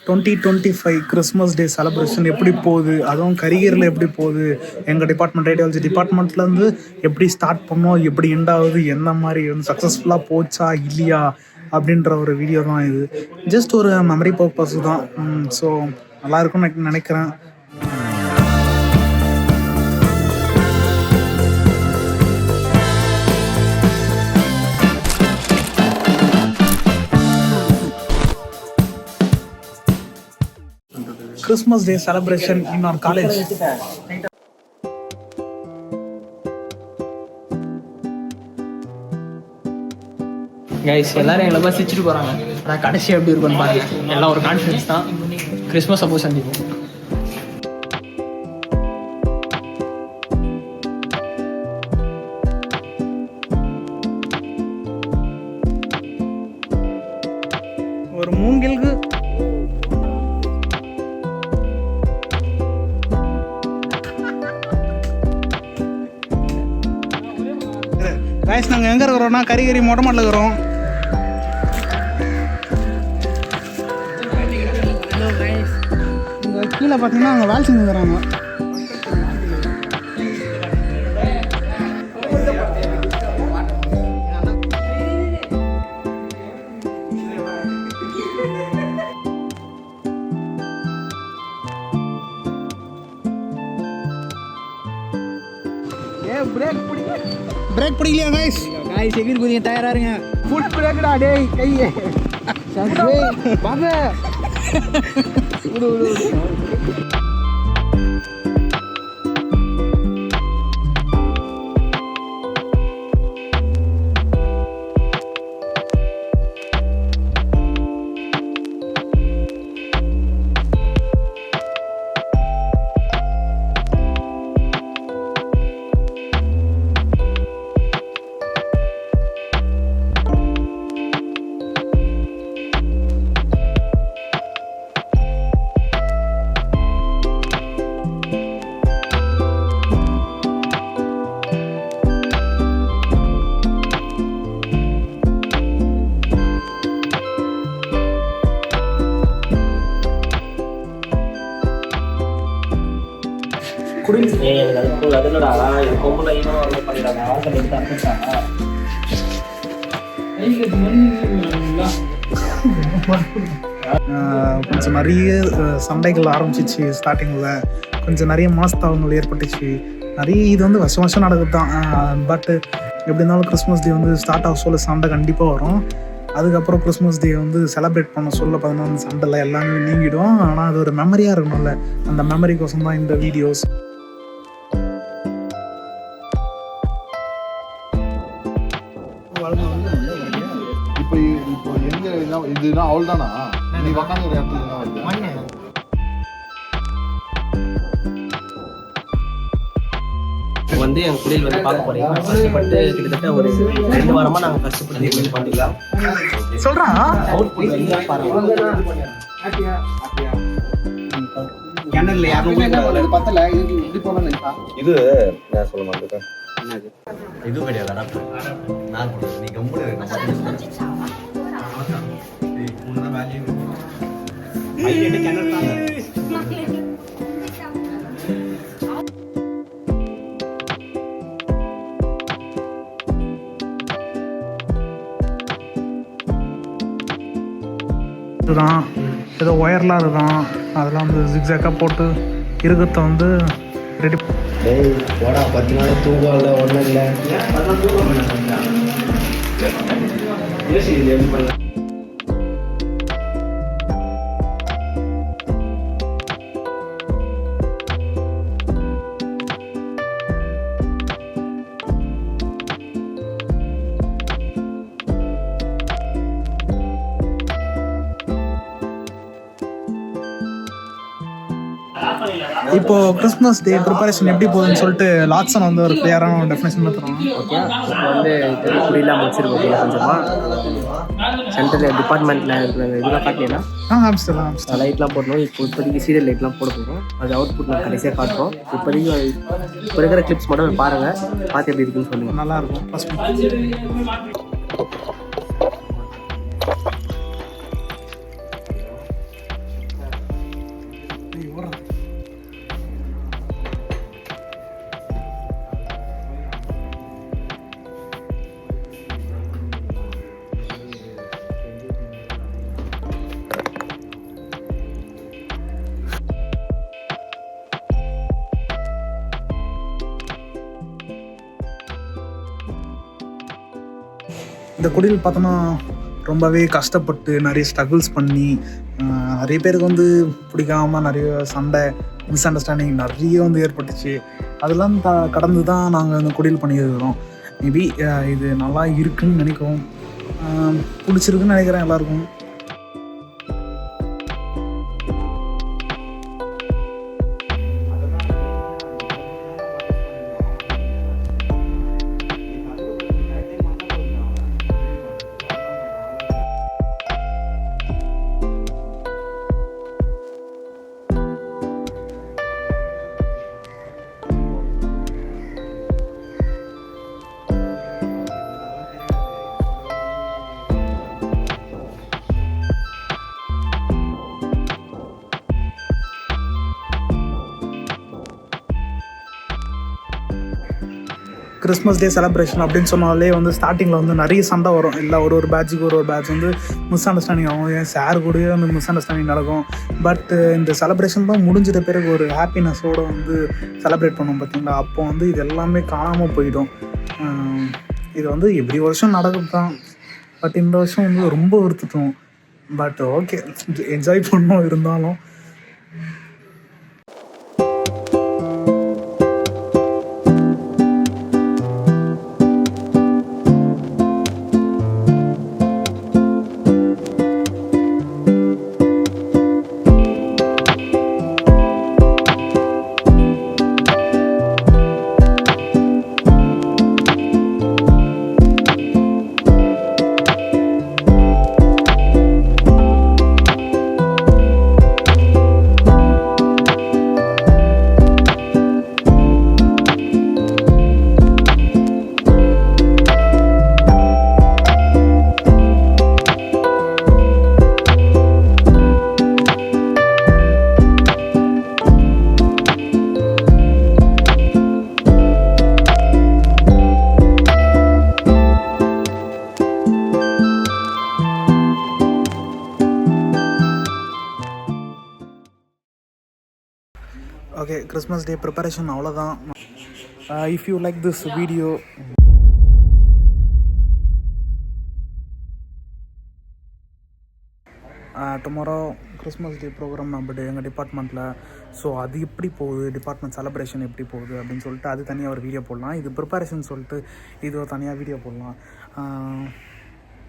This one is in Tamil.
2025 கிறிஸ்மஸ் டே செலிப்ரேஷன் எப்படி போகுது, அதுவும் கரிகரில் எப்படி போகுது, எங்கள் டிபார்ட்மெண்ட் ரேடியாலஜி டிபார்ட்மெண்ட்லேருந்து எப்படி ஸ்டார்ட் பண்ணோம், எப்படி எண்ட் ஆகுது, என்ன மாதிரி வந்து சக்ஸஸ்ஃபுல்லாக போச்சா இல்லையா அப்படின்ற ஒரு வீடியோ தான் இது. ஜஸ்ட் ஒரு மெமரி பர்பஸ் தான். ஸோ நல்லா இருக்கும்னு நினைக்கிறேன். Christmas Day celebration in our college. Guys எல்லாரும் எங்களை பார்த்து சிரிச்சுட்டு போகிறாங்க. ஆனால் கடைசி எப்படி இருக்குன்னு பாருங்க. எல்லாம் ஒரு கான்ஃபிடன்ஸ் தான். கிறிஸ்மஸ் அப்போ சந்திப்போம். ஒரு மூங்கிலுக்கு கைஸ் நாங்கள் எங்கே இருக்கிறோம்னா கரிகரி மொட்டை மாட்டில் இருக்கிறோம். இங்கே கீழே பார்த்தீங்கன்னா அங்கே வேலை செஞ்சுக்கிறாங்க. பிரேக் பிடிக்கலையா கைஸ்? கைஸ் எகிரி குதிங்க, தயாரா இருங்க. ஃபுல் பிரேக்டா டேய் கையே. வாங்க. கொஞ்சம் நிறைய சண்டைகள் ஆரம்பிச்சிச்சு. ஸ்டார்டிங்கில் கொஞ்சம் நிறைய மாஸ்தாவங்கள் ஏற்பட்டுச்சு. நிறைய இது வந்து வருஷம் நடக்குது தான். பட் எப்படி இருந்தாலும் கிறிஸ்மஸ் டே வந்து ஸ்டார்ட் ஆக சொல்ல சண்டை கண்டிப்பாக வரும். அதுக்கப்புறம் கிறிஸ்மஸ் டே வந்து செலிப்ரேட் பண்ண சொல்ல பார்த்தீங்கன்னா அந்த சண்டையில் எல்லாமே நீங்கிடும். ஆனால் அது ஒரு மெமரியாக இருக்கணும்ல, அந்த மெமரிக்கோசம் தான் இந்த வீடியோஸ். இப்போ எங்க இதுதான் அவள் தானா? நீ உக்காந்து ஒரு இடத்துல வந்து என் குடியில் வந்து பார்க்க போறீங்க. கஷ்டப்பட்டு கிட்டத்தட்ட ஒரு 2 வாரமா நாங்கள் கஷ்டப்பட்டு பண்ணிக்கலாம் சொல்றான். இது நான் சொல்ல மாட்டேன். இது கிடையாது. நான் நீ கம்பெனி இதுதான் ஏதோ ஒயர்லாம் இருக்கான். அதெல்லாம் வந்து ஜிக்ஸாக்காக போட்டு இருக்கத்தை வந்து ரெடி. டேய் போடா, 10 நாள் தூக்கம் இல்லை, ஒன்றும் இல்லை. இப்போ கிறிஸ்மஸ் டே ப்ரிப்பரேஷன் எப்படி போகுதுன்னு சொல்லிட்டு லாட்சன் வந்து ஒரு கிளியரான டெஃபினேஷன் தருவாங்க. ஓகே, இப்போ வந்து குடியெல்லாம் முடிச்சிருக்கோம் கொஞ்சமாக. சென்டரில் டிபார்ட்மெண்ட்டில் இருக்கிற இதெல்லாம் காட்டினா லைட்லாம் போடணும். இப்போதைக்கு சீரியல் லைட்லாம் போட போகிறோம். அது அவுட்புட் நான் கடைசியாக காட்டுறோம். இப்போதைக்கு இப்போ இருக்கிற கிளிப்ஸ் மட்டும் பாருங்கள், பார்த்து எப்படி இருக்குன்னு சொல்லுங்கள். நல்லாயிருக்கும். இந்த குடில் பார்த்தோன்னா ரொம்பவே கஷ்டப்பட்டு நிறைய ஸ்ட்ரகிள்ஸ் பண்ணி நிறைய பேருக்கு வந்து பிடிக்காம நிறைய சண்டை மிஸ் அண்டர்ஸ்டாண்டிங் நிறைய வந்து ஏற்பட்டுச்சு. அதெல்லாம் கடந்து தான் நாங்கள் இந்த குடில் பண்ணியிருக்கிறோம். மேபி இது நல்லா இருக்குன்னு நினைக்கிறோம், பிடிச்சிருக்குன்னு நினைக்கிறேன் எல்லாருக்கும். கிறிஸ்மஸ் டே செலிப்ரேஷன் அப்படின்னு சொன்னாலே வந்து ஸ்டார்டிங்கில் வந்து நிறைய சண்டை வரும். இல்லை ஒரு பேட்சுக்கு ஒரு பேட்ச் வந்து மிஸ் அண்டர்ஸ்டாண்டிங் ஆகும். என் சார் கூடயே வந்து மிஸ் அண்டர்ஸ்டாண்டிங் நடக்கும். பட் இந்த செலிப்ரேஷன் தான் முடிஞ்சிட்ட பிறகு ஒரு ஹாப்பினஸோடு வந்து செலிப்ரேட் பண்ணுவோம் பார்த்தீங்களா. அப்போ வந்து இது எல்லாமே காணாமல் போயிடும். இது வந்து எவ்ரி வருஷம் நடக்குது தான். பட் இந்த வருஷம் வந்து ரொம்ப வருத்துட்டோம். பட் ஓகே, என்ஜாய் பண்ணோம் இருந்தாலும். ஓகே, கிறிஸ்மஸ் டே ப்ரிப்பரேஷன் அவ்வளோதான். If you like this video, tomorrow Christmas day programme நம்ம எங்கள் டிபார்ட்மெண்ட்டில். ஸோ அது எப்படி போகுது, டிபார்ட்மெண்ட் செலிப்ரேஷன் எப்படி போகுது அப்படின்னு சொல்லிட்டு அது தனியாக ஒரு வீடியோ போடலாம். இது ப்ரிப்பரேஷன் சொல்லிட்டு இது தனியாக வீடியோ போடலாம்.